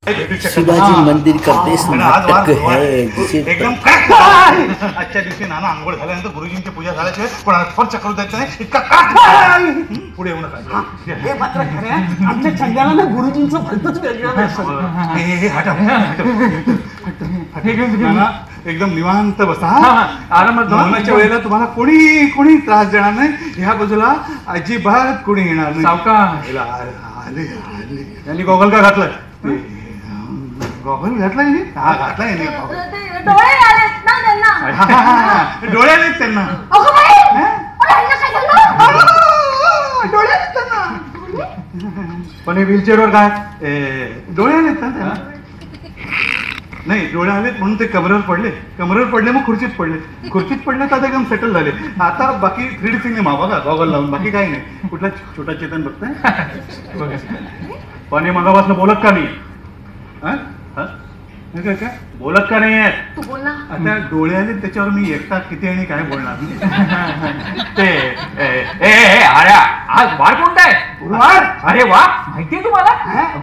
शिवाजी मंदिर का बेस नाटक है एकदम आजच्या दिवशी नाना आंघोळ झाल्यानंतर गुरुजींची पूजा झाल्याशिवाय कोणाला स्पर्श करू द्यायचं नाही. इतका पुढे येऊ नका. हे मात्र खरं आहे, आमच्या छंद्याला ना गुरुजींचं भलतंच वेगळं नाना एकदम निवांत बसा, आरामात. जेवणाच्या वेळेला तुम्हाला कोणी कोणी त्रास देणार नाही. ह्या बाजूला अजिबात कोणी येणार नाही. सावकाश. आले यांनी गॉगल का घातलाय? गॉगल घातलाय? हा घातलाय डोळे आलेत ना त्यांना. डोळे आलेत त्यांना. डोळे आलेत त्यांना. पण हे व्हीलचेअरवर काय डोळे आलेत ना त्यांना? नाही, डोळे आलेत म्हणून ते कमरेवर पडले मग खुर्चीत पडले तर एकदम सेटल झाले. आता बाकी 3D सिनेमा बघा गॉगल लावून, बाकी काही नाही. कुठला छोटा चेतन बघताय? पण हे मगापासून बोलत का नाही? काय बोलत का नाही? तू बोल ना. आता डोळे आले त्याच्यावर मी एकटा किती आणि काय बोलणार? ते आज वार कोणता आहे? वार? अरे वा, माहितीये तुम्हाला?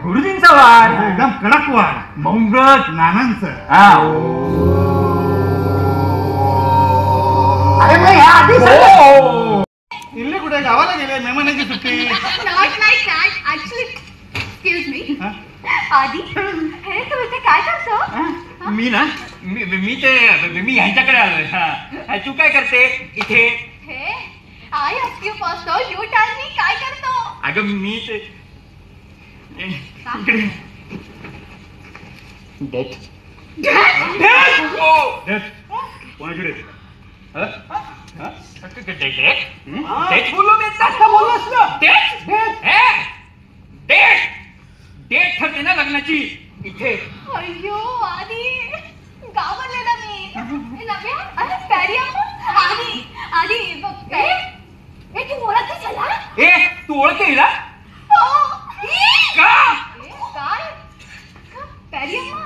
गुरुजींचा वार. एकदम कडक वार. मंगळ नानांचं. इल्ले कुठे गावाला गेले? मेहमानाची सुट्टी. आधी हे तू इथे काय करतो? मी ना मी ह्यांच्याकडे आलोय. तू काय करते इथे? हे I ask you first you tell me काय करतो? अगं मी ते डेट कोणाची डेट? डेट बोललो मी. बोललोस ना? डेट ठरते ना लग्नाची इथे. अय्यो आधी गावरले ना मी. नव्या अरे पॅरिया आधी बघ. ए तू ओळखते चला? ए तू ओळखते हिला? का? काय पॅरिया?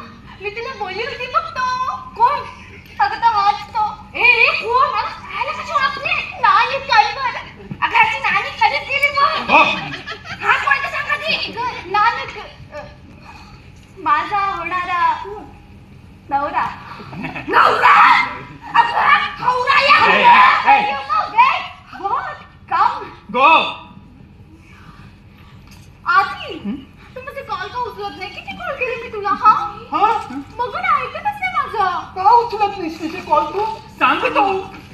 मी तुला बोलली होती बघतो. कोण? अगं तर वाचतो. ए कोण? मला काय कशी ओळखते? नानी कलवर. अगं याची नानी कधीच गेली मग. हा कोण ते सांगा ती? नानक माझा होणारा नवरा. गो आधी तू माझे कॉल का उचलत नाही? किती कॉल केले मी तुला? मग ना ऐकतच नाही माझं. का उचलत नाहीस तिचे कॉल? तू सांगतो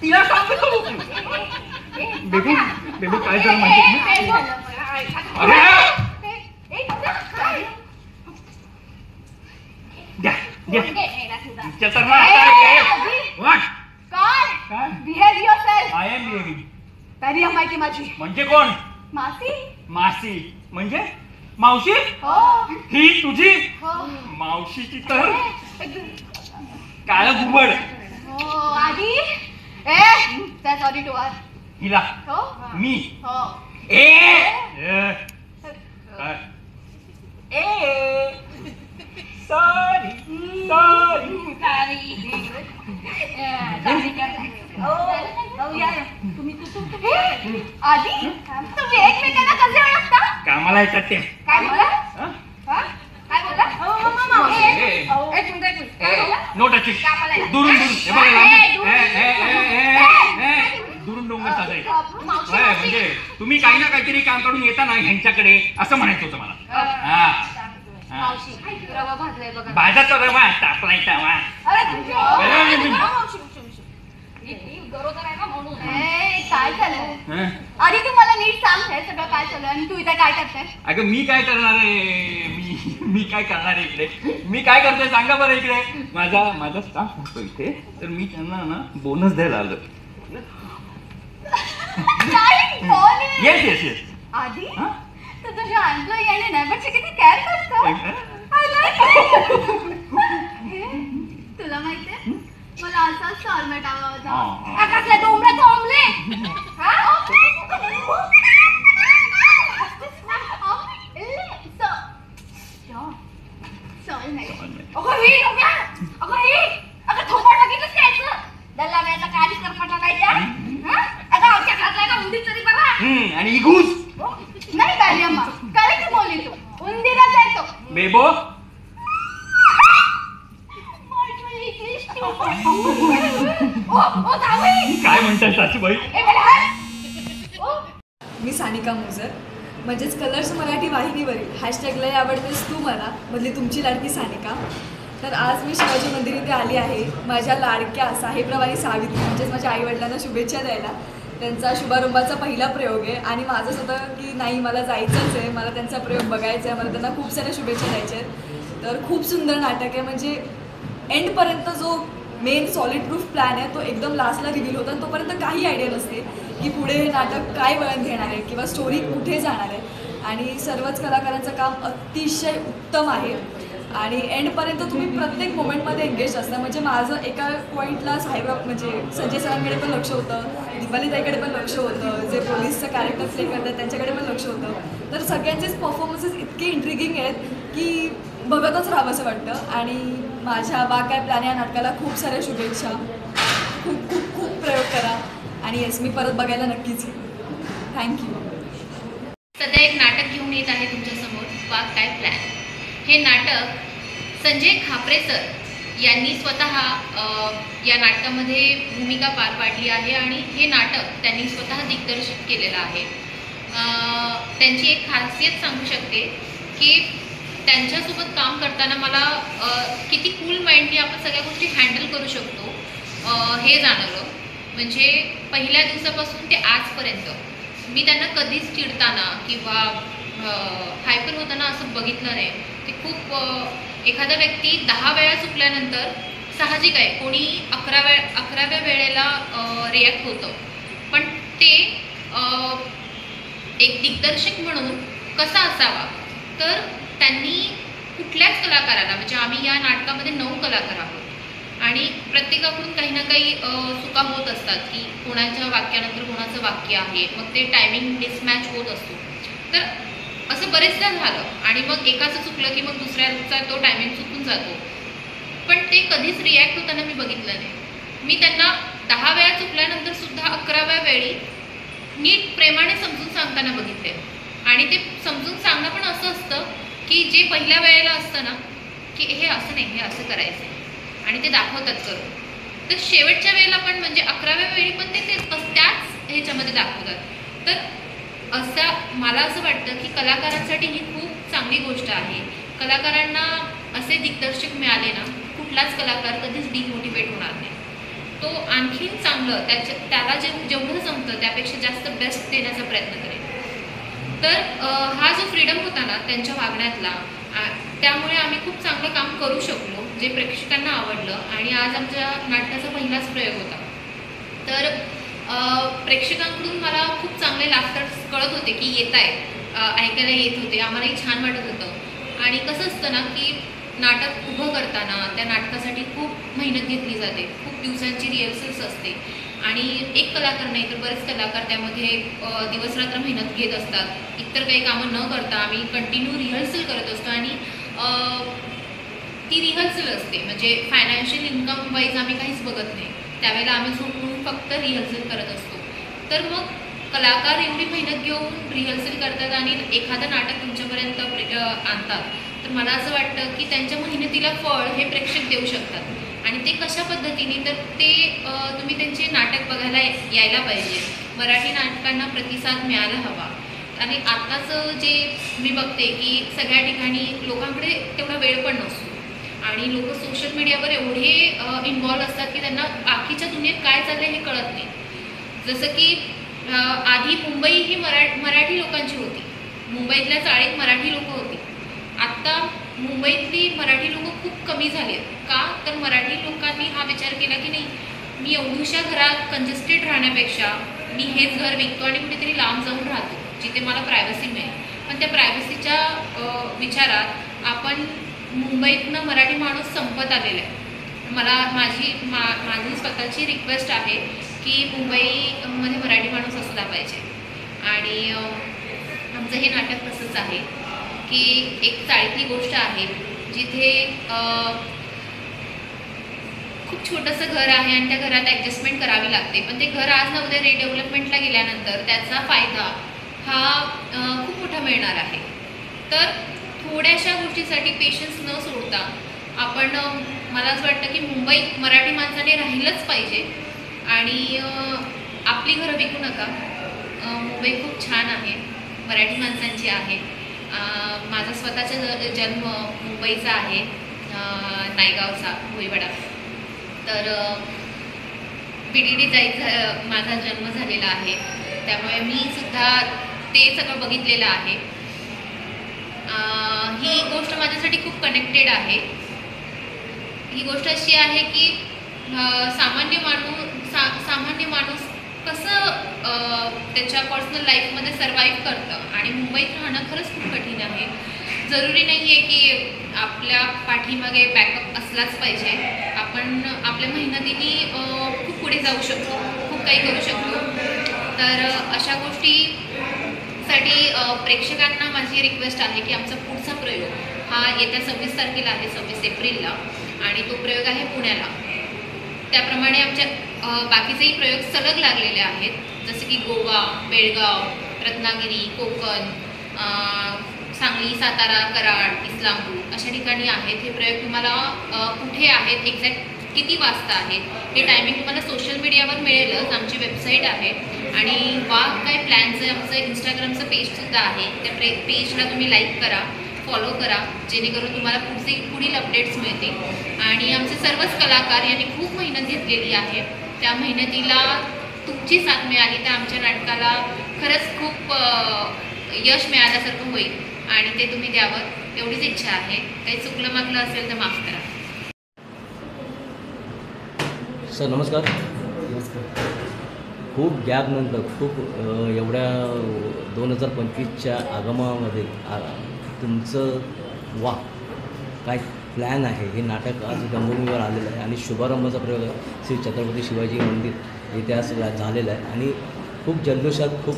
तिला सांगतो. बेबी काय झालं माहिती? माहिती माझी. म्हणजे कोण? मासी म्हणजे मावशी? ही तुझी मावशीची तर काळ घुबड. आधी सॉरी टू आर हिला मी आधी तुम्ही एकमेकांना कसे ओळखता? कामाला येतात ते. काय बोला? काय बोला? No touching. दुरून दुरून डोंगर साजायचे. म्हणजे तुम्ही काही ना काहीतरी काम काढून येता ना ह्यांच्याकडे असं म्हणायचं होतं मला. रवा भाजलाय बघा. भाजाचा रवा तापलायचा वा. काय चाललंय? आधी तू मला नीट सांग हे सगळं काय चाललंय आणि तू इथे काय करतेस? अगं मी काय करणार आहे? मी काय करणार आहे इकडे? मी काय करतोय सांगा बरं इकडे. माझा स्टाफ होतो इथे, तर मी त्यांना ना बोनस द्यायला आलो. Yes yes yes. आधी तू तुझ्या एम्प्लॉई आणि नेबरची किती केअर करतो. तुला माहितीये मला असा सॉलमेट हवा होता. आकाशला डोंबराचा ऑमलेट. थोपट बघितलंच काय? दल्ला व्याचा काळीच करपटा नाही त्या. अगं आमच्या घरातला का उंदीर तरी बघा. आणि घुस नाही काय अम्मा करेक्ट बोलली तू. उंदीरच आहे तो. बेबो काय म्हणताय सासूबाई? मी सानिका मोजर, म्हणजेच कलर्स मराठी वाहिनीवरील हॅशटॅगला आवडतेस तू मला मधली तुमची लाडकी सानिका. तर आज मी शिवाजी मंदिर इथे आली आहे माझ्या लाडक्या साहेबराव आणि सावित्री म्हणजेच माझ्या आईवडिलांना शुभेच्छा द्यायला. त्यांचा शुभारंभाचा पहिला प्रयोग आहे आणि माझंच होतं की नाही मला जायचंच आहे, मला त्यांचा प्रयोग बघायचा आहे, मला त्यांना खूप साऱ्या शुभेच्छा द्यायच्या आहेत. तर खूप सुंदर नाटक आहे, म्हणजे एंडपर्यंत जो मेन सॉलिड प्रूफ प्लॅन आहे तो एकदम लास्टला रिव्हील होतो आणि तोपर्यंत काही आयडिया नसते की पुढे हे नाटक काय वळण घेणार आहे किंवा स्टोरी कुठे जाणार आहे. आणि सर्वच कलाकारांचं काम अतिशय उत्तम आहे आणि एंडपर्यंत तुम्ही प्रत्येक मोमेंटमध्ये एंगेज असता. म्हणजे माझं एका पॉईंटला साहेबराव म्हणजे संजय सरांकडे पण लक्ष होतं, दीपालीताईकडे पण लक्ष होतं, जे पोलीसचं कॅरेक्टर प्ले करतात त्यांच्याकडे पण लक्ष होतं. तर सगळ्यांचेच परफॉर्मन्सेस इतके इंट्रिगिंग आहेत की बघतच राहावं असं वाटतं. आणि माझ्या बा काय प्लॅन या नाटकाला खूप साऱ्या शुभेच्छा. खूप खूप खूप प्रयोग करा आणि येस मी परत बघायला नक्कीच येईन. थँक्यू. सध्या एक नाटक घेऊन येत आहे तुमच्यासमोर, वाघ काय प्लॅन. हे नाटक संजय खापरे सर यांनी स्वतः या नाटकामध्ये भूमिका पार पाडली आहे आणि हे नाटक त्यांनी स्वतः दिग्दर्शित केलेलं आहे. त्यांची एक खासियत सांगू शकते की त्यांच्यासोबत काम करताना मला किती कूल माइंडनी आपण सगळ्या गोष्टी हँडल करू शकतो हे जाणवलं. म्हणजे पहिल्या दिवसापासून ते आजपर्यंत मी त्यांना कधीच चिडताना किंवा हायपर होताना असं बघितलं नाही. ते खूप एखादा व्यक्ती 10 वेळा चुकल्यानंतर साहजिक आहे कोणी 11व्या वेळेला रिॲक्ट होतं, पण ते एक दिग्दर्शक म्हणून कसा असावा. तर त्यांनी कुठल्याच कलाकाराला म्हणजे आम्ही या नाटकामध्ये 9 कलाकार आहोत आणि प्रत्येकाकडून काही ना काही चुका होत असतात की कोणाच्या वाक्यानंतर कोणाचं वाक्य आहे, मग ते टायमिंग मिसमॅच होत असतो. तर असं बरेचदा झालं आणि मग एकाचं चुकलं की मग दुसऱ्याचा तो टायमिंग चुकून जातो. पण ते कधीच रिॲक्ट होताना मी बघितलं नाही. मी त्यांना 10 वेळा चुकल्यानंतर सुद्धा 11व्या वेळी नीट प्रेमाने समजून सांगताना बघितले. आणि ते समजून सांगणं पण असं असतं की जे पहिल्या वेळेला असतं ना की हे असं नाही, हे असं करायचं आहे आणि ते दाखवतात करून. तर शेवटच्या वेळेला पण म्हणजे 11व्या वेळी पण ते त्याच ह्याच्यामध्ये दाखवतात. तर मला असं वाटतं की कलाकारांसाठी ही खूप चांगली गोष्ट आहे. कलाकारांना असे दिग्दर्शक मिळाले ना, कुठलाच कलाकार कधीच डिमोटिवेट होणार नाही. तो आणखीन चांगलं त्याला जेवढं जमतं त्यापेक्षा जास्त बेस्ट देण्याचा प्रयत्न करेल. तर हा जो फ्रीडम होता ना त्यांच्या वागण्यातला, त्यामुळे आम्ही खूप चांगलं काम करू शकलो जे प्रेक्षकांना आवडलं. आणि आज आमच्या नाटकाचा पहिलाच प्रयोग होता. तर प्रेक्षकांकडून मला खूप चांगले लाफ्टर कळत होते की येत आहेत, ऐकायला येत होते, आम्हालाही छान वाटत होतं. आणि कसं असतं ना की नाटक उभं करताना त्या नाटकासाठी खूप मेहनत घेतली जाते, खूप दिवसांची रिहर्सल्स असते आणि एक कलाकार नाही तर बरेच कलाकार त्यामध्ये दिवसरात्र मेहनत घेत असतात. इतर काही कामं न करता आम्ही कंटिन्यू रिहर्सल करत असतो आणि ती रिहर्सल असते म्हणजे फायनान्शियल इन्कम वाईज आम्ही काहीच बघत नाही. त्यावेळेला आम्ही झोपून फक्त रिहर्सल करत असतो. तर मग कलाकार एवढी मेहनत घेऊन रिहर्सल करतात आणि एखादं नाटक तुमच्यापर्यंत आणतात. तर मला असं वाटतं की त्यांच्या मेहनतीला फळ हे प्रेक्षक देऊ शकतात. आणि ते कशा पद्धतीने, तर ते तुम्ही त्यांचे नाटक बघायला यायला पाहिजे. मराठी नाटकांना प्रतिसाद मिळायला हवा. आणि आत्ताचं जे मी बघते की सगळ्या ठिकाणी लोकांकडे तेवढा वेळ पण नसतो आणि लोक सोशल मीडियावर एवढे इन्व्हॉल्व असतात की त्यांना बाकीच्या दुनियेत काय चाललं हे कळत नाही. जसं की आधी मुंबई ही मराठी लोकांची होती, मुंबईतल्या चाळीत मराठी लोक होती. आत्ता मुंबईतली मराठी लोक खूप कमी झाली आहेत. का तर मराठी लोकांनी हा विचार केला की नाही, मी एवढ्याशा घरात कंजेस्टेड राहण्यापेक्षा मी हेच घर विकतो आणि कुठेतरी लांब जाऊन राहतो जिथे मला प्रायव्हसी मिळेल. पण त्या प्रायव्हसीच्या विचारात आपण मुंबईतनं मराठी माणूस संपत आलेला आहे. मला माझी स्वतःची रिक्वेस्ट आहे की मुंबईमध्ये मराठी माणूस असला पाहिजे. आणि आमचं हे नाटक तसंच आहे की एक चाळीतली गोष्ट आहे जिथे खूप छोटंसं घर आहे आणि त्या घरात ॲडजस्टमेंट करावी लागते. पण ते घर आज ना उद्या रिडेव्हलपमेंटला गेल्यानंतर त्याचा फायदा हा खूप मोठा मिळणार आहे. तर थोड्याशा गोष्टीसाठी पेशन्स न सोडता आपण मला असं वाटतं की मुंबईत मराठी माणसाने राहिलंच पाहिजे आणि आपली घरं विकू नका. मुंबई खूप छान आहे, मराठी माणसांची आहे. माझा स्वतःचा जन्म मुंबईचा आहे, नायगावचा, भोईवाडा. तर PDD जायचा माझा जन्म झालेला आहे, त्यामुळे मी सुद्धा ते सगळं बघितलेलं आहे. ही गोष्ट माझ्यासाठी खूप कनेक्टेड आहे. ही गोष्ट अशी आहे की सामान्य माणूस कसं त्याच्या पर्सनल लाईफमध्ये सर्वाईव्ह करतं आणि मुंबईत राहणं खरंच खूप कठीण आहे. जरुरी नाही आहे की आपल्या पाठीमागे बॅकअप असलाच पाहिजे. आपण आपल्या मेहनतीने खूप पुढे जाऊ शकतो, खूप काही करू शकतो. तर अशा गोष्टीसाठी प्रेक्षकांना माझी रिक्वेस्ट आहे की आमचा पुढचा प्रयोग हा येत्या 26 तारखेला आहे, 26 एप्रिलला, आणि तो प्रयोग आहे पुण्याला. त्याप्रमाणे आमच्या बाकीचेही प्रयोग सलग लागलेले आहेत, जसे की गोवा, बेळगाव, रत्नागिरी, कोकण, सांगली, सातारा, कराड, इस्लामपूर अशा ठिकाणी आहेत. हे प्रयोग तुम्हाला कुठे आहेत, एक्झॅक्ट किती वाजता आहेत हे टायमिंग तुम्हाला सोशल मीडियावर मिळेलच. आमची वेबसाईट आहे आणि काय प्लॅनचं आमचं इंस्टाग्रामचं पेजसुद्धा आहे. त्या पेजला तुम्ही लाईक करा, फॉलो करा, जेणेकरून तुम्हाला पुढील अपडेट्स मिळतील. आणि आमचे सर्वच कलाकार यांनी खूप मेहनत घेतलेली आहे. त्या मेहनतीला तुमची साथ मिळाली तर आमच्या नाटकाला खरंच खूप यश मिळाल्यासारखं होईल आणि ते तुम्ही द्यावं एवढीच इच्छा आहे. काही चुकलं मागलं असेल तर माफ करा. सर नमस्कार. खूप गॅपनंतर खूप एवढ्या 2025च्या आगमनामध्ये तुमचं काय प्लॅन आहे. हे नाटक आज रंगभूमीवर आलेलं आहे आणि शुभारंभाचा प्रयोग श्री छत्रपती शिवाजी मंदिर येथे आज झालेला आहे आणि खूप जल्लोषात, खूप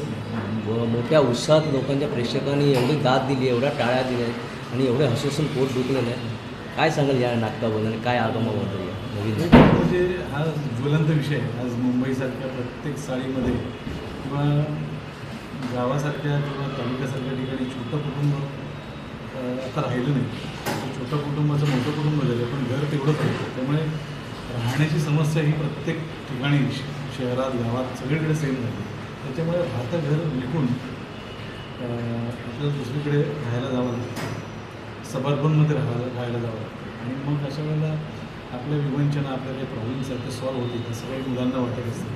मोठ्या उत्साहात लोकांच्या प्रेक्षकांनी एवढी दाद दिली, एवढ्या टाळ्या दिल्या आणि एवढे हसून पोट दुखलेलं आहे. काय सांगाल या नाटकाबद्दल आणि काय आगमनाबद्दल नवीन? म्हणजे हा ज्वलंत विषय आहे. आज मुंबईसारख्या प्रत्येक चाळीमध्ये किंवा गावासारख्या किंवा तालुक्यासारख्या ठिकाणी छोटं कुटुंब आता राहिलं नाही. छोटं कुटुंबाचं मोठं कुटुंब झालं, पण घर तेवढंच आहे. त्यामुळे राहण्याची समस्या ही प्रत्येक ठिकाणी शहरात, गावात सगळीकडे सेम झाली. त्याच्यामुळे राहतं घर विकून आपल्याला दुसरीकडे राहायला जावं लागतं, सबअर्बनमध्ये राहायला जावं लागतं. आणि मग अशा वेळेला आपल्या विवंचना, आपल्या काही प्रॉब्लेम्स आहेत ते सॉल्व्ह होतील असं काही मुलांना वाटत असतं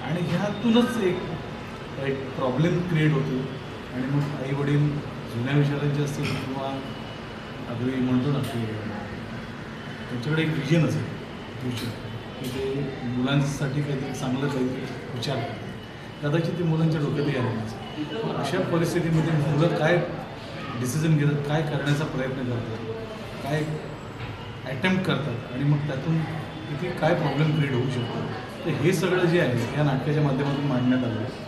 आणि ह्यातूनच एक प्रॉब्लेम क्रिएट होतो. आणि मग आईवडील जुन्या विचारांचे असतील किंवा अगदी म्हणतो ना की त्यांच्याकडे एक विजन असेल फ्युचर, की ते मुलांसाठी काहीतरी चांगलं काहीतरी विचार करतात. कदाचित ते मुलांच्या डोक्यातही आले नसेल. अशा परिस्थितीमध्ये मुलं काय डिसिजन घेतात, काय करण्याचा प्रयत्न करतात, काय ॲटेम्प्ट करतात आणि मग त्यातून किती काय प्रॉब्लेम क्रिएट होऊ शकतो. तर हे सगळं जे आहे या नाटकाच्या माध्यमातून मांडण्यात आलं आहे.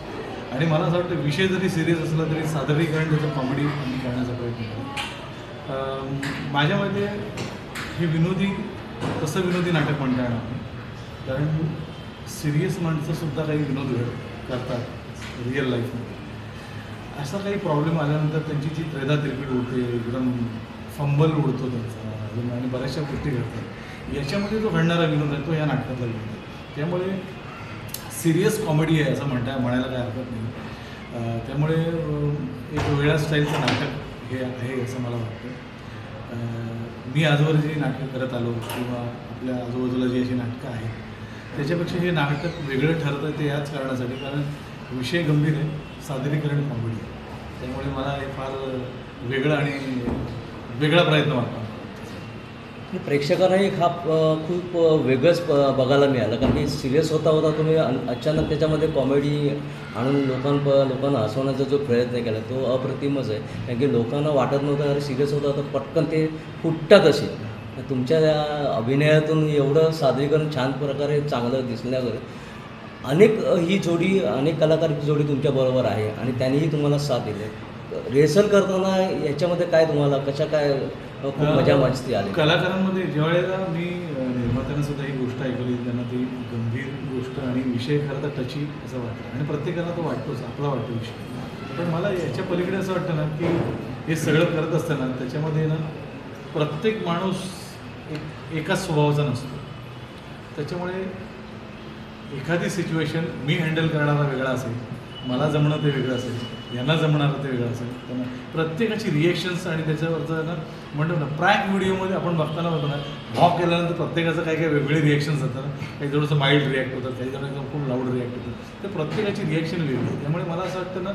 आणि मला असं वाटतं विषय जरी सिरियस असला तरी सादरीकरण त्याचं कॉमेडी आम्ही करण्याचा प्रयत्न करतो. माझ्या मते हे तसं विनोदी नाटक म्हणता येणार नाही, कारण सिरियस माणसंसुद्धा काही विनोद करतात रिअल लाईफमध्ये. असा काही प्रॉब्लेम आल्यानंतर त्यांची जी त्रेधा तिरपीट होते, एकदम फंबल उडतो त्यांचा आणि बऱ्याचशा गोष्टी घडतात. याच्यामध्ये जो घडणारा विनोद आहे तो या नाटकातला विनोद आहे. त्यामुळे सिरियस कॉमेडी आहे असं म्हणायला काय हरकत नाही. त्यामुळे एक वेगळ्या स्टाईलचं नाटक हे आहे असं मला वाटतं. मी आजवर जी नाटकं करत आलो किंवा आपल्या आजूबाजूला जी अशी नाटकं आहेत त्याच्यापेक्षा हे नाटक वेगळं ठरतं ते याच कारणासाठी, कारण विषय गंभीर आहे, सादरीकरण कॉमेडी आहे. त्यामुळे मला हे फार वेगळं आणि वेगळा प्रयत्न वाटतो. प्रेक्षकांना एक हा खूप वेगळंच बघायला मिळालं, कारण की सिरियस होता तुम्ही अचानक त्याच्यामध्ये कॉमेडी आणून लोकांना हसवण्याचा जो प्रयत्न केला तो अप्रतिमच आहे. कारण की लोकांना वाटत नव्हतं अरे सिरियस होता तर पटकन ते फुटतात असे. तुमच्या अभिनयातून एवढं सादरीकरण छान प्रकारे चांगलं दिसल्यावर अनेक कलाकारांची जोडी तुमच्याबरोबर आहे आणि त्यांनीही तुम्हाला साथ दिली. रिहर्सल करताना याच्यामध्ये काय तुम्हाला खूप मजा मस्ती आली? कलाकारांमध्ये ज्यावेळेला मी निर्मात्यानं सुद्धा ही गोष्ट ऐकली, त्यांना ती गंभीर गोष्ट आणि विषय खरं तर टची असं वाटतं आणि प्रत्येकाला तो वाटतोच, आपला वाटतो विषय. पण मला याच्या पलीकडे असं वाटतं ना की हे सगळं करत असताना त्याच्यामध्ये ना प्रत्येक माणूस एकाच स्वभावाचा नसतो. त्याच्यामुळे एखादी सिच्युएशन मी हँडल करणारा वेगळा असेल, मला जमणं ते वेगळं असेल, यांना जमणारं ते वेगळं असेल. त्यांना प्रत्येकाची रिएक्शन्स आणि त्याच्यावरचं ना म्हणतो ना प्रँक व्हिडिओमध्ये आपण बघताना होतो ना, भॉक केल्यानंतर प्रत्येकाचं काही काही वेगवेगळे रिएक्शन्स होतात. काही थोडंसं माइल्ड रिॲक्ट होतात, काही जण एकदम खूप लाऊड रिॲक्ट होतात. तर प्रत्येकाची रिॲक्शन वेगळी आहे. त्यामुळे मला असं वाटतं ना,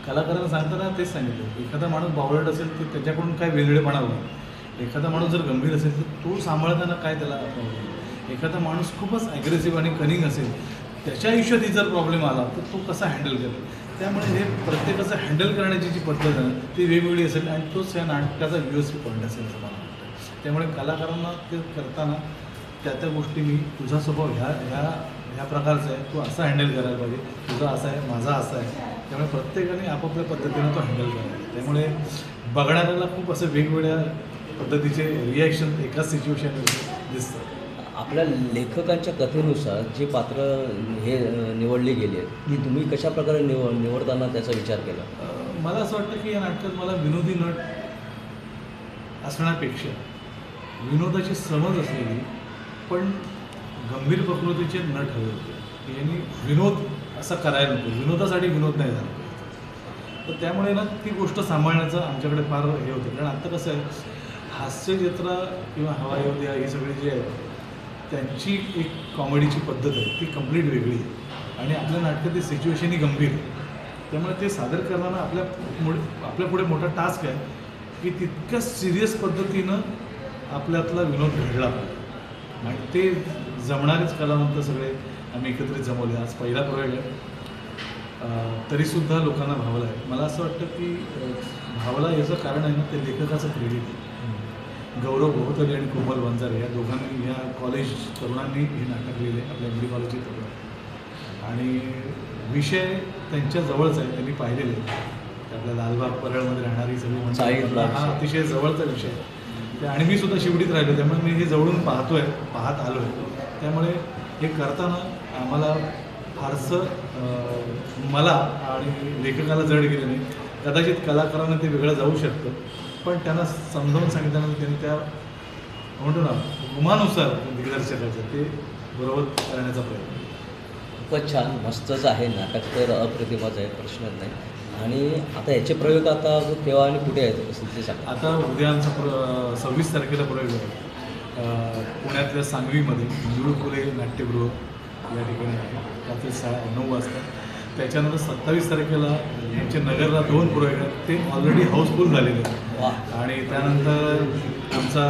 कलाकारांना सांगताना तेच सांगितलं, एखादा माणूस बावळट असेल तर त्याच्याकडून काय वेगळेपणा होईल. एखादा माणूस जर गंभीर असेल तर तो सांभाळताना काय त्याला प्रॉब्लेम. एखादा माणूस खूपच ॲग्रेसिव्ह आणि कनिंग असेल, त्याच्या आयुष्यात जर प्रॉब्लेम आला तर तो कसा हँडल करेल. त्यामुळे हे प्रत्येकाचं हँडल करण्याची जी पद्धत आहे ना ती वेगवेगळी असेल आणि तोच या नाटकाचा USP पॉईंट असेल असं मला वाटतं. त्यामुळे कलाकारांना ते करताना त्या गोष्टी मी तुझा स्वभाव ह्या प्रकारचा आहे, तू असा हँडल करायला पाहिजे, तुझा असा आहे, माझा असा आहे. त्यामुळे प्रत्येकाने आपापल्या पद्धतीनं तो हँडल करायला. त्यामुळे बघणाऱ्याला खूप असं वेगवेगळ्या पद्धतीचे रिॲक्शन एकाच सिच्युएशनमध्ये दिसतात. आपल्या लेखकांच्या कथेनुसार जे पात्र हे निवडली गेली आहेत ती तुम्ही कशा प्रकारे निवडताना त्याचा विचार केला? मला असं वाटतं की या नाटकात मला विनोदी नट असण्यापेक्षा विनोदाची समज असलेली पण गंभीर प्रकृतीचे नट हवे होते. की यांनी विनोद असा करायला नको, विनोदासाठी विनोद नाही झाला पाहिजे. तर त्यामुळे ना ती गोष्ट सांभाळण्याचं आमच्याकडे फार हे होतं. कारण आत्ता कसं आहे, हास्यजत्रा किंवा हवा येऊ द्या हे सगळे जे आहेत त्यांची एक कॉमेडीची पद्धत आहे ती कंप्लीट वेगळी आहे आणि आपल्या नाटकातील सिच्युएशनही गंभीर आहे. त्यामुळे ते सादर करताना आपल्यापुढे मोठा टास्क आहे की तितक्या सिरियस पद्धतीनं आपल्यातला विनोद घडला पाहिजे आणि ते जमणारेच कलावंत सगळे आम्ही एकत्रित जमवले. आज पहिला प्रयोग आहे तरीसुद्धा लोकांना भावला आहे. मला असं वाटतं की भावला याचं कारण आहे ना ते लेखकाचं क्रेडिट आहे. गौरव भोवतले आणि कोमल वंजारे या दोघांनी या कॉलेज तरुणांनी हे नाटक लिहिले, आपल्या MD कॉलेजचे तरुण आणि विषय त्यांच्या जवळच आहे, त्यांनी पाहिलेले. आपल्या लालबाग परळमध्ये राहणारी सगळी म्हणजे हा अतिशय जवळचा विषय आहे आणि मी सुद्धा शिवडीत राहिलो त्यामुळे मी हे जवळून पाहत आलो आहे. त्यामुळे हे करताना आम्हाला फारसं मला आणि लेखकाला जड गेलं नाही. कदाचित कलाकारांना ते वेगळं जाऊ शकतं पण त्यांना समजावून सांगितल्यानंतर त्यांनी त्या म्हणतो ना गुमानुसार दिग्दर्शकाचं ते बरोबर करण्याचा प्रयत्न. खूपच छान, मस्तच आहे नाटक तर, अप्रतिमच आहे, प्रश्नच नाही. आणि आता याचे प्रयोग आता केव्हा आणि कुठे आहेत असेल ते सांगा. आता उद्या आमचा 26 तारखेला प्रयोग आहे पुण्यातल्या सांगवीमध्ये मंजुळ फुले नाट्यगृह या ठिकाणी आहे, रात्री 9 वाजता. त्याच्यानंतर 27 तारखेला यांचे नगरला 2 प्रयोग आहेत, ते ऑलरेडी हाऊसफुल झालेले आहेत. आणि त्यानंतर आमचा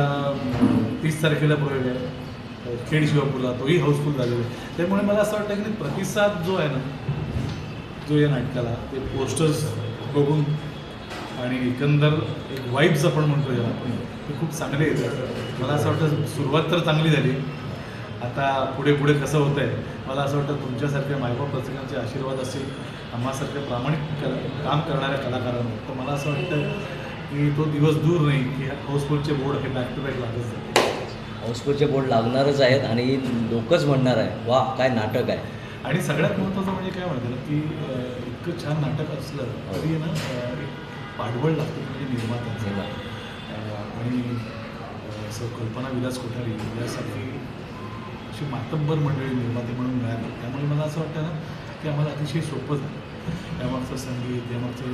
30 तारखेला प्रयोग आहे खेड शिवापूरला, तोही हाऊसफुल झालेला आहे. त्यामुळे मला असं वाटतं की प्रतिसाद जो आहे ना जो या नाटकाला ते पोस्टर्स बघून आणि एकंदर एक वाईब्स आपण म्हणतो ज्याला आपण ते खूप चांगले येतात. मला असं वाटतं सुरुवात तर चांगली झाली, आता पुढे कसं होतं आहे मला असं वाटतं तुमच्यासारख्या मायबाप रसिकांचे आशीर्वाद असतील आम्हासारख्या प्रामाणिक काम करणाऱ्या कलाकारांना. तर मला असं वाटतं की तो दिवस दूर नाही की हाऊसफुलचे बोर्ड हे बॅक टू बॅक लागत जाते. हाऊसफुलचे बोर्ड लागणारच आहेत आणि लोकच म्हणणार आहे वा काय नाटक आहे. आणि सगळ्यात महत्त्वाचं म्हणजे काय म्हणतात ना की इतकं छान नाटक असलं तरी ना एक पाठबळ लागतं म्हणजे निर्मात्याचं. आणि असं कल्पना विलास कोठारी यासारखी अशी मातब्बर मंडळी निर्माते म्हणून मिळाली. त्यामुळे मला असं वाटतं ना की आम्हाला अतिशय सोपं झालं. त्यामागचं संगीत, त्यामागचे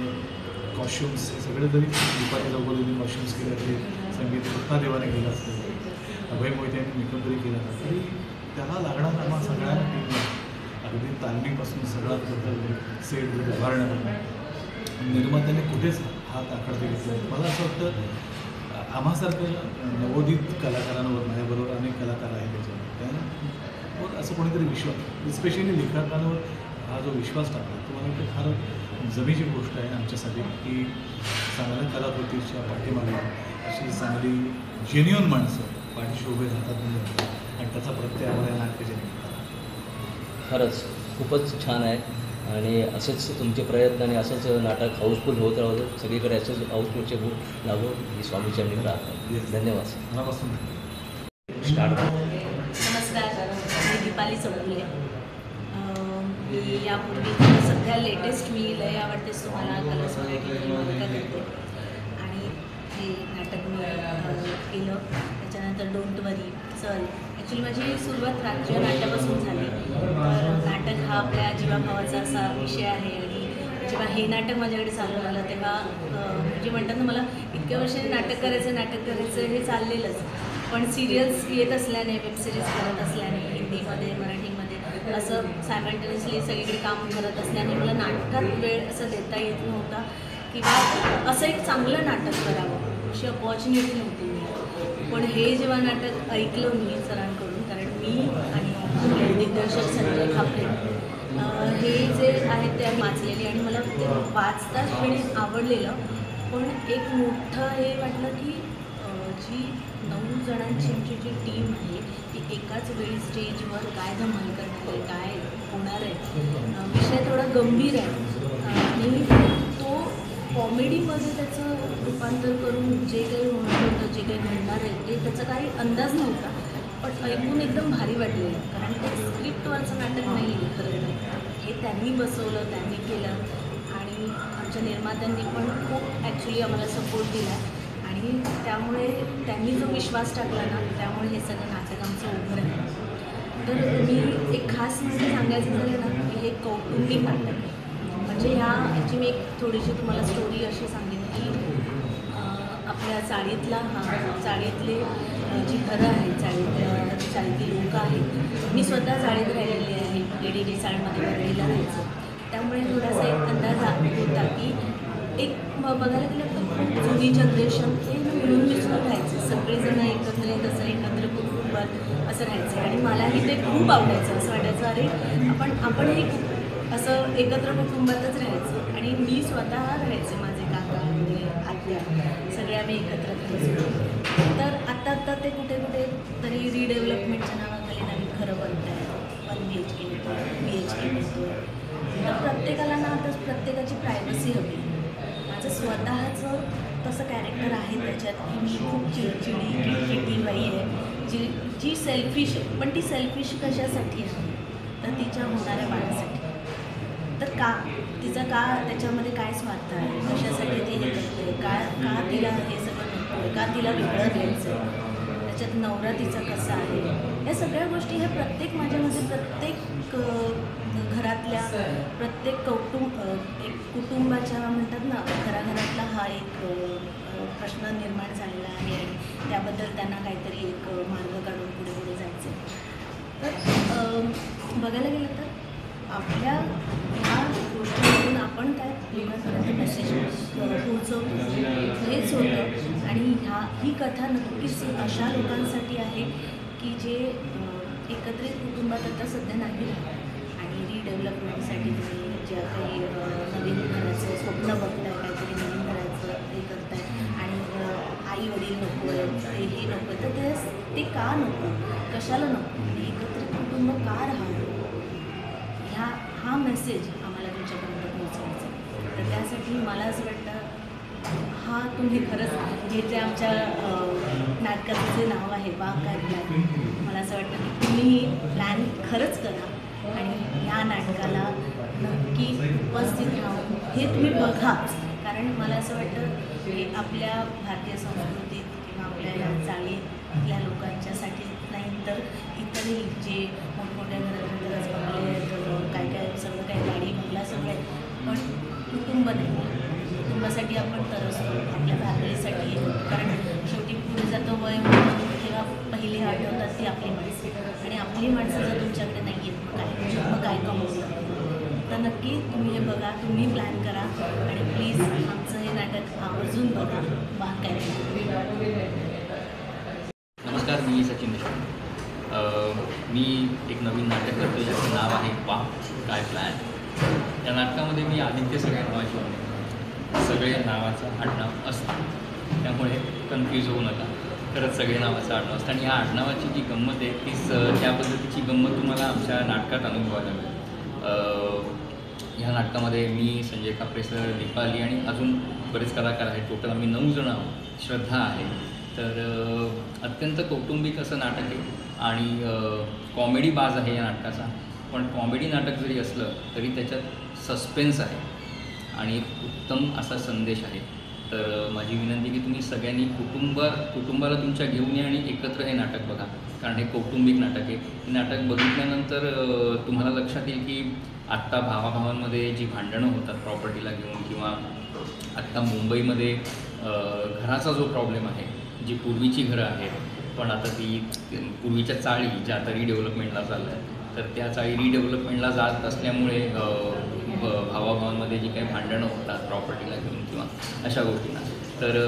कॉस्ट्युम्स हे सगळे जरी दीपाली चौगुलेंनी कॉस्ट्युम्स केले असते, संगीत कृष्णादेवाने केलं असतं, अभय मोहिते यांनी मेकअप जरी केला असता तरी त्याला लागणारा आम्हा सगळ्यांना टीमला अगदी तालमीपासून सगळा सेट उभारण्यापासून निर्मात्याने कुठेच हात आखडते घेतला. मला असं वाटतं आम्हासारखं नवोदित कलाकारांवर माझ्याबरोबर अनेक कलाकार आहेत त्याच्यावर असं कोणीतरी विश्वास स्पेशली लेखकांवर हा जो विश्वास टाकला तो मला वाटतं फार जमेची गोष्ट आहे आमच्यासाठी की चांगल्या कलाकृतीच्या पाठीमागे अशी चांगली जेन्युअन माणसं पाठीशी उभे राहतात आणि त्याचा प्रत्यय आम्हाला नाटकाच्या निमित्तानं. खरंच खूपच छान आहे आणि असेच तुमचे प्रयत्न आणि असंच नाटक हाऊसफुल होत राहतं, सगळीकडे असेच हाऊसफुलचे गुण लागू ही स्वामीचरणी प्रार्थना. धन्यवाद. मनापासून स्टार्ट. नमस्कार, मी दीपाली चौगुले. मी यापूर्वी सध्या लेटेस्ट मी लय आवडतेस तुम्हाला कलर्स मराठी मालिका करते आणि हे नाटक मी केलं. त्याच्यानंतर डोंट वरी, सॉरी. ॲक्च्युली माझी सुरुवात राज्य नाट्यापासून झाली. तर नाटक हा आपल्या जीवाभावाचा असा विषय आहे आणि जेव्हा हे नाटक माझ्याकडे चालू झालं तेव्हा म्हणजे म्हणतात ना, मला इतक्या वर्षांनी नाटक करायचं हे चाललेलंच. पण सिरियल्स येत असल्याने, वेबसिरीज करत असल्याने, हिंदीमध्ये मराठीमध्ये असं सायमल्टेनियसली सगळीकडे काम करत असल्याने मला नाटकात वेळ असं देता येत नव्हता किंवा असं एक चांगलं नाटक करावं अशी अपॉर्च्युनिटी नव्हती मी. पण हे जेव्हा नाटक ऐकलं मी सरांकडून, कारण मी आणि दिग्दर्शक संजय खापरे हे जे आहेत ते आम्ही वाचलेले आणि मला ते वाचताच वेळी आवडलेलं. पण एक मोठं हे वाटलं की जी 9 जणांची आमची जी टीम आहे ती एकाच वेळी स्टेजवर काय धमाल करणार आहे, काय होणार आहे, विषय थोडा गंभीर आहे आणि तो कॉमेडीमध्ये त्याचं रूपांतर करून जे काही होणार होतं, जे काही घडणार आहे ते त्याचा काही अंदाज नव्हता. पण ऐकून एकदम भारी वाटलेलं, कारण ते स्क्रिप्टवरचं नाटक नाही आहे खरं तर. हे त्यांनी बसवलं, त्यांनी केलं आणि आमच्या निर्मात्यांनी पण खूप ॲक्च्युली आम्हाला सपोर्ट दिला आणि त्यामुळे त्यांनी जो विश्वास टाकला ना, त्यामुळे हे सगळं नाटक आमचं उभं राहिलं. तर मी एक खास म्हणजे सांगायचं झालं ना की हे कौटुंबिक नाटक आहे. म्हणजे ह्याची मी एक थोडीशी तुम्हाला स्टोरी अशी सांगेन की आपल्या चाळीतला चाळीतले जी घरं आहेत, चाळीतली लोकं आहेत. मी स्वतः चाळीत राहिलेली आहे, लेडी चाळीमध्ये वरळीला राहायचं. त्यामुळे थोडासा एक अंदाज होता की एक बघायला गेलं तर खूप जुनी जनरेशन ते मिळून मिसळून राहायचे, सगळेजण एकत्रित असं एकत्र कुटुंबात असं राहायचं आणि मलाही ते खूप आवडायचं. असं वाटायचं अरे आपणही असं एकत्र कुटुंबातच राहायचं आणि मी स्वतः राहायचे, माझे काका वगैरे आत्या सगळे आम्ही एकत्र राहायचो. तर आत्ता ते कुठे तरी रिडेव्हलपमेंटच्या नावाखाली नवीन घरं बनत आहे, 1 BHK होतं, BHK बनतो. तर प्रत्येकाला ना आता प्रत्येकाची प्रायव्हसी हवी. माझं स्वतःचं तसं कॅरेक्टर आहे त्याच्यात की मी खूप चिडचिडी किटकिटी बाई आहे जी सेल्फिश आहे. पण ती सेल्फिश कशासाठी आहे तर तिच्या होणाऱ्या बाळासाठी. तर तिचा त्याच्यामध्ये काय स्वार्थ आहे, कशासाठी ती हे करते, का तिला हे सगळं नको आहे, का तिला वेगळं घ्यायचं आहे, त्याच्यात नवरा तिचा कसा आहे, या सगळ्या गोष्टी ह्या माझ्यामध्ये प्रत्येक घरातल्या प्रत्येक एक कुटुंबाच्या म्हणतात ना घराघरातला हा एक प्रश्न निर्माण झालेला आहे आणि त्याबद्दल त्यांना काहीतरी एक मार्ग काढून पुढे जायचं. तर बघायला गेलं तर आपल्या ह्या गोष्टीमधून आपण काय लोकांपर्यंत मेसेज पोहोचवतो हेच होतं. आणि ही कथा नक्कीच अशा लोकांसाठी आहे की जे एकत्रित कुटुंबात आता सध्या नाही आणि रिडेव्हलपमेंटसाठी ज्या काही नवीन घराचं स्वप्न बघताय, काहीतरी नवीन घराचं हे करताय आणि आई वडील नको आहे, हे नको आहे, तर ते का नको, कशाला नको आणि एकत्रित कुटुंब का राहावं हा मेसेज आम्हाला तुमच्यापर्यंत पोहोचवायचा. तर त्यासाठी मला असं वाटतं तुम्ही खरंच हे जे आमच्या नाटकाचं जे नाव आहे वाह काय प्लॅन, मला असं वाटतं की तुम्ही प्लॅन खरंच करा आणि ह्या नाटकाला नक्की उपस्थित राहून हे तुम्ही बघाच. कारण मला असं वाटतं हे आपल्या भारतीय संस्कृतीत किंवा आपल्या ह्या चाळीतल्या लोकांच्यासाठी नाही तर इतरही जे मोठमोठ्या घरात काय सगळं काही गाडी बंगला सगळं आहे, पण कुटुंब नाही. कुटुंबासाठी आपण तरसतो, आपल्या फॅमिलीसाठी. कारण शेवटी पुढे जातो वय म्हणून तेव्हा पहिली आठवतात ती आपली माणसं आणि आपली माणसं जर तुमच्याकडे नाही आहेत मग काय कमवलं. तर नक्की तुम्ही हे बघा, तुम्ही प्लॅन करा आणि प्लीज आमचं हे नाटक आवर्जून बघा वाह काय. नमस्कार, मी सचिन देशमुख. मी एक नवीन नाटक करतो ज्याचं नाव आहे वाह काय प्लॅन. या नाटकामध्ये मी आदित्य सगळ्या नावाची म्हणते. सगळे नावाचं आडनाव असतं, त्यामुळे कन्फ्यूज होऊ नका. खरंच सगळे नावाचं आडनाव असतं आणि ह्या आडनावाची जी गंमत आहे तीच त्या पद्धतीची गंमत तुम्हाला आमच्या नाटकात अनुभवायला मिळेल. ह्या नाटकामध्ये मी, संजय खापरे सर, दीपाली आणि अजून बरेच कलाकार आहेत. टोटल आम्ही 9 जण आहोत. श्रद्धा आहे. तर अत्यंत कौटुंबिक असं नाटक आहे आणि कॉमेडी बाज आहे या नाटकाचा. पण कॉमेडी नाटक जरी असलं तरी त्याच्यात सस्पेन्स आहे आणि उत्तम असा संदेश आहे. तर माझी विनंती की तुम्ही सगळ्यांनी कुटुंबाला तुमच्या घेऊन या आणि एकत्र हे नाटक बघा, कारण हे कौटुंबिक नाटक आहे. हे नाटक बघितल्यानंतर तुम्हाला लक्षात येईल की आत्ता भावाभावांमध्ये जी भांडणं होतात प्रॉपर्टीला घेऊन, किंवा आत्ता मुंबईमध्ये घराचा जो प्रॉब्लेम आहे, जी पूर्वीची घरं आहेत पण आता ती पूर्वीच्या चाळी ज्या आता रिडेव्हलपमेंटला चालल्या आहेत, तर त्या चाळी रिडेव्हलपमेंटला जात असल्यामुळे भावाभावांमध्ये जी काही भांडणं होतात प्रॉपर्टीला घेऊन किंवा अशा गोष्टींना, तर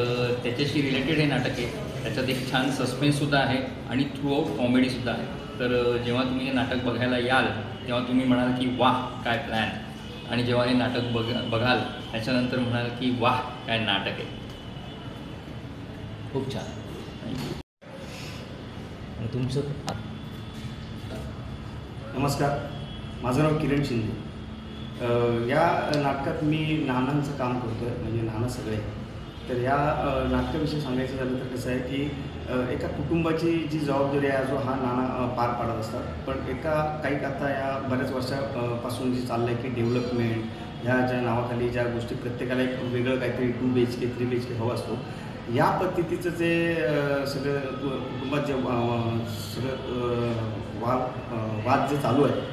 त्याच्याशी रिलेटेड हे नाटक आहे. त्याच्यात एक छान सस्पेन्ससुद्धा आहे आणि थ्रूआउट कॉमेडीसुद्धा आहे. तर जेव्हा तुम्ही हे नाटक बघायला याल तेव्हा तुम्ही म्हणाल की वाह काय प्लॅन, आणि जेव्हा हे नाटक बघाल त्याच्यानंतर म्हणाल की वाह काय नाटक आहे. खूप छान. आणि तुमचं नमस्कार, माझं नाव किरण शिंदे. या नाटकात मी नानांचं काम करतो आहे, म्हणजे नाना सगळे. तर या नाटकाविषयी सांगायचं झालं तर कसं आहे की एका कुटुंबाची जी जबाबदारी आहे जो हा नाना पार पाडत असतात, पण काही आता या बऱ्याच वर्षापासून जी चाललं आहे की डेव्हलपमेंट ह्या ज्या नावाखाली ज्या गोष्टी प्रत्येकाला एक वेगळं काहीतरी 2 BHK 3 BHK हवं असतो, या पद्धतीचं जे सगळं कुटुंबात जे सगळं वाद जे चालू आहे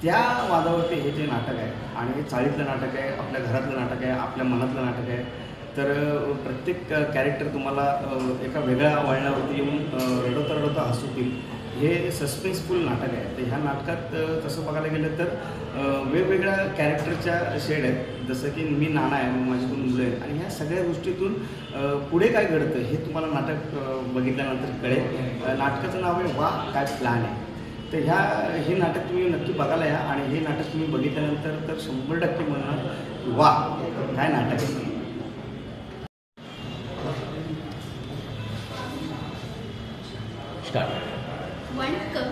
त्या वादावरती हे जे नाटक आहे, आणि हे चाळीतलं नाटक आहे, आपल्या घरातलं नाटक आहे, आपल्या मनातलं नाटक आहे. तर प्रत्येक कॅरेक्टर तुम्हाला एका वेगळ्या वळणावरती येऊन रडवता हसवतील. हे सस्पेन्सफुल नाटक आहे. तर ह्या नाटकात तसं बघायला गेलं तर वेगवेगळ्या कॅरेक्टरच्या शेड आहेत. जसं की मी नाना आहे, माझी 2 मुलं आहेत, आणि ह्या सगळ्या गोष्टीतून पुढे काय घडतं हे तुम्हाला नाटक बघितल्यानंतर कळेल. नाटकाचं नाव आहे वाह काय प्लॅन आहे. तर हे नाटक तुम्ही नक्की बघायला या, आणि हे नाटक तुम्ही बघितल्यानंतर तर 100% म्हणणार वाह काय नाटक आहे. वणकम,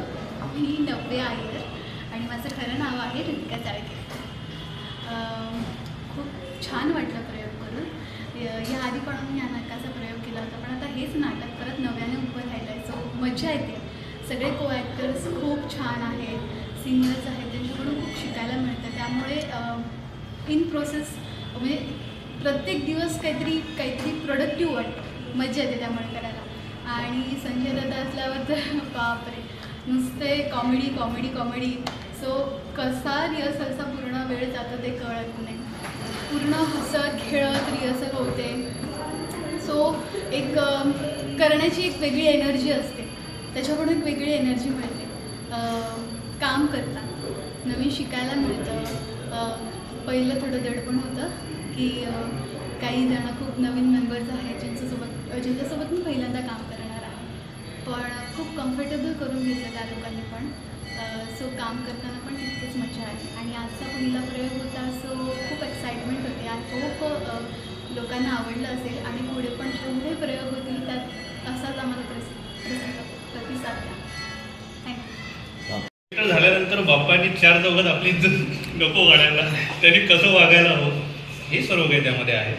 मी नव्या अय्यर आणि माझं खरं नाव आहे रितिका चाळके. खूप छान वाटलं प्रयोग करून. याआधी पण मी या नाटकाचा प्रयोग केला होता, पण आता हेच नाटक परत नव्याने उभं राहिलं आहे, सो मजा येते. सगळे को ॲक्टर्स खूप छान आहेत, सिंगर्स आहेत, त्यांच्याकडून खूप शिकायला मिळतं. त्यामुळे इन प्रोसेस म्हणजे प्रत्येक दिवस काहीतरी प्रोडक्टिव्ह वाटतं, मजा येते त्यामुळे करायला. आणि संजय दादा असल्यावर तर बापरे, नुसते कॉमेडी. सो कसा रिहर्सलचा पूर्ण वेळ जातो ते कळत नाही. पूर्ण हसत खेळत रिहर्सल होते. सो एक करण्याची एक वेगळी एनर्जी असते, त्याच्याकडून एक वेगळी एनर्जी मिळते. काम करताना नवीन शिकायला मिळतं. पहिलं थोडं दडपण होतं की काही जण खूप नवीन मेंबर्स आहेत ज्यांच्यासोबत मी पहिल्यांदा काम करणार आहे, पण खूप कम्फर्टेबल करून घेतलं त्या लोकांनी पण. सो काम करताना पण तितकीच मजा आली. आणि आजचा पहिला प्रयोग होता, सो खूप एक्साइटमेंट होते. आय होप लोकांना आवडलं असेल आणि पुढे पण जेवढे प्रयोग होतील त्यात असाच आम्हाला प्रतिसाद द्या. थँक्यू. झाल्यानंतर बाप्पांनी 4 चौघात आपली नको काढायला, त्यांनी कसं वागायला हवं हे सर्व काही त्यामध्ये आहे.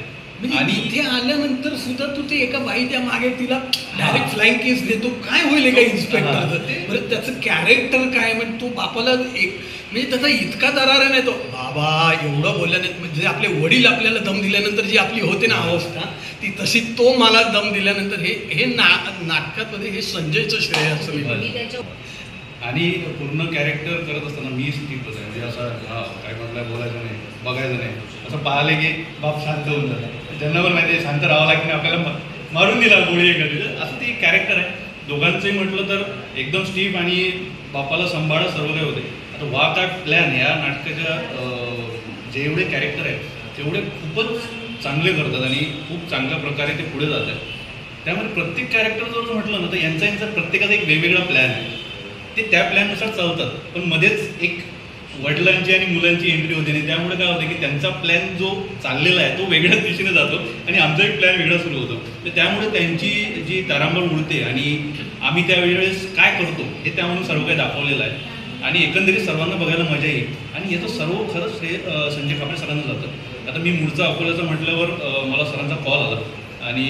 आणि इथे आल्यानंतर सुद्धा तू ते एका बाईच्या मागे तिला डायरेक्ट फ्लाइंग केस देतो, काय होईल एका इन्स्पेक्टरचं? बरं त्याचं कॅरेक्टर काय, म्हणजे तो बापाला म्हणजे त्याचा इतका दरारा नाही तो बाबा एवढं बोलल्याने, म्हणजे आपले वडील आपल्याला दम दिल्यानंतर जी आपली होते ना अवस्था, ती तशी तो मला दम दिल्यानंतर हे नाटकामध्ये हे संजयचं श्रेय असं. आणि पूर्ण कॅरेक्टर करत असताना मी स्थितच आहे, म्हणजे असं काय म्हटलं बोलायचं नाही, बघायचं नाही, असं पाहिलं की बाप शांत होऊन जातं. ज्यांना पण माहिती आहे शांत राहावं लागतं, आपल्याला मारून दिला गोळी एखादी, असं ते कॅरेक्टर आहे. दोघांचंही म्हटलं तर एकदम स्टीप आणि बापाला सांभाळत सर्व काही होते. आता वाह काय प्लॅन या नाटकाच्या जेवढे कॅरेक्टर आहेत तेवढे खूपच चांगले करतात आणि खूप चांगल्या प्रकारे ते पुढे जातात. त्यामुळे प्रत्येक कॅरेक्टर जर म्हटलं ना तर यांचा प्रत्येकाचा एक वेगवेगळा प्लॅन आहे. ते त्या प्लॅननुसार चालतात, पण मध्येच एक वडिलांची आणि मुलांची एंट्री होते आणि त्यामुळे काय होतं की त्यांचा प्लॅन जो चाललेला आहे तो वेगळ्याच दिशेने जातो आणि आमचा एक प्लॅन वेगळा सुरू होतो. तर त्यामुळे त्यांची जी तारांबळ उडते आणि आम्ही त्यावेळेस काय करतो हे त्यामधून सर्व काही दाखवलेलं आहे. आणि एकंदरीत सर्वांना बघायला मजा येईल. आणि याचं सर्व खरंच हे संजय कापडे सरांना जातं. आता मी मूळचा अकोल्याचं म्हटल्यावर मला सरांचा कॉल आला आणि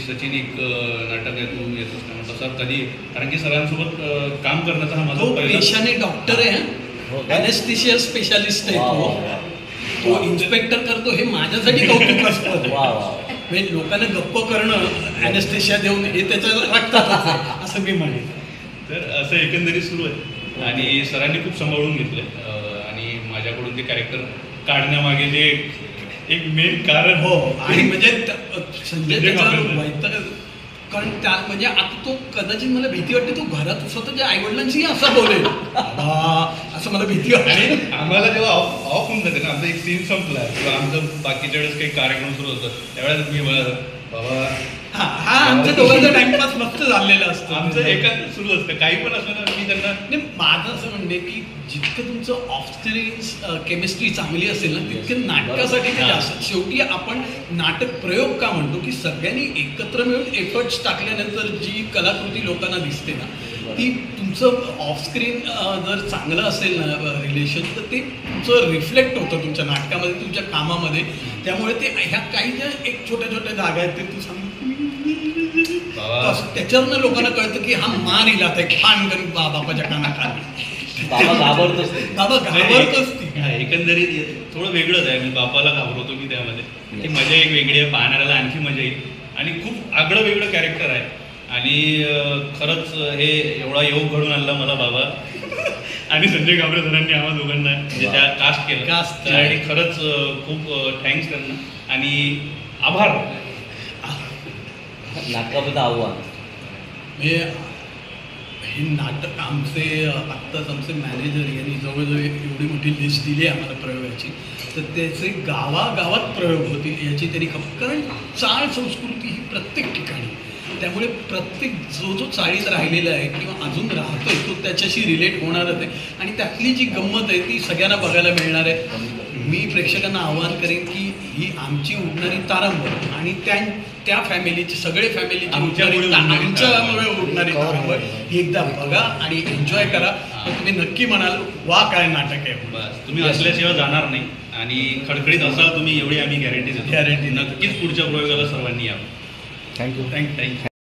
सचिन एक नाटक आहे तू येतोस का म्हटलं सर कधी, कारण की सरांसोबत काम करण्याचा हा माझा पेशाने डॉक्टर आहे, ॲनेस्थेशिया स्पेशालिस्ट आहे तो इन्स्पेक्टर करतो, हे माझ्यासाठी कौतुकास्पद आहे. म्हणजे लोकांना गप्प करणं ॲनेस्थेशिया देऊन हे त्याच्या रक्तातच आहे, असं मी म्हणेन. तर असं एकंदरीत सुरू आहे आणि सरांनी खूप सांभाळून घेतलं आणि माझ्याकडून ते कॅरेक्टर काढण्यामागे जे एक मेन कारण हो आणि म्हणजे संजय म्हणजे त्याच्यावर वैताग, कारण त्या म्हणजे आता तो कदाचित मला भीती वाटते तो घरात स्वतःच्या आईवडिलांशी असं बोलेल असं मला भीती वाटते. आणि आम्हाला जेव्हा ऑफ होऊन जाते ना, आमचा एक सीन संपला किंवा आमचं बाकीच्या वेळेस काही कार्यक्रम सुरू होतं त्यावेळेस मी मला बाबा हा आमच्या दोघांचा टाइमपास मस्त झालेला असतो. आमचं एकांत सुरू असतं, काही पण असलं ना मी त्यांना नाही माझं असं म्हणणे की जितकं तुमचं ऑफ स्क्रीन केमिस्ट्री चांगली असेल ना तितकं नाटकासाठी ते जास्त. शेवटी आपण नाटक प्रयोग का म्हणतो की सगळ्यांनी एकत्र मिळून एफर्ट्स टाकल्यानंतर जी कलाकृती लोकांना दिसते ना ती तुमचं ऑफस्क्रीन जर चांगलं असेल ना रिलेशन तर ते तुमचं रिफ्लेक्ट होतं तुमच्या नाटकामध्ये तुमच्या कामामध्ये. त्यामुळे ते ह्या काही ज्या एक छोट्या छोट्या जागा आहेत ते तू सांग त्याच्यावरनं लोकांना कळतं की हा मान इला आता एक खान करून बापाच्या कानाखाली बाबा घाबरतोच ते. बाबा घाबरतोच ती. एकंदरीत थोडं वेगळंच आहे. मी बापाला घाबरवतो मी त्यामध्ये ती मजा एक वेगळी आहे, पाहणाऱ्याला आणखी मजा येईल आणि खूप आगळं वेगळं कॅरेक्टर आहे. आणि खरंच हे एवढा योग घडून आणला मला बाबा आणि संजय गावरे सरांनी आम्हा दोघांना म्हणजे त्या कास्ट केलं आणि खरंच खूप थँक्स त्यांना आणि आभार. नाटकाबद्दल आव्हान हे नाटक आत्ताच आमचे मॅनेजर यांनी जवळजवळ एवढी मोठी लिस्ट दिली आहे आम्हाला प्रयोगाची, तर त्याचे गावागावात प्रयोग होतील याची त्यांनी कारण चाळ संस्कृती ही प्रत्येक ठिकाणी, त्यामुळे प्रत्येक जो चाळीत राहिलेला आहे किंवा अजून राहतोय तो त्याच्याशी रिलेट होणारच आहे आणि त्यातली जी गंमत आहे ती सगळ्यांना बघायला मिळणार आहे. मी प्रेक्षकांना आवाहन करेन की ही आमची उडणारी तारंबळ आणि त्या फॅमिलीची सगळे फॅमिलीची आमच्यामुळे उडणारी तारंबळ ही एकदा बघा आणि एन्जॉय करा. तर तुम्ही नक्की म्हणाल वा काय नाटक आहे. बस तुम्ही असल्याशिवाय जाणार नाही आणि खडखडीत असाल तुम्ही एवढी आम्ही गॅरंटी देतो. गॅरंटी नक्कीच पुढच्या प्रयोगाला सर्वांनी यावं. थँक्यू. थँक्यू.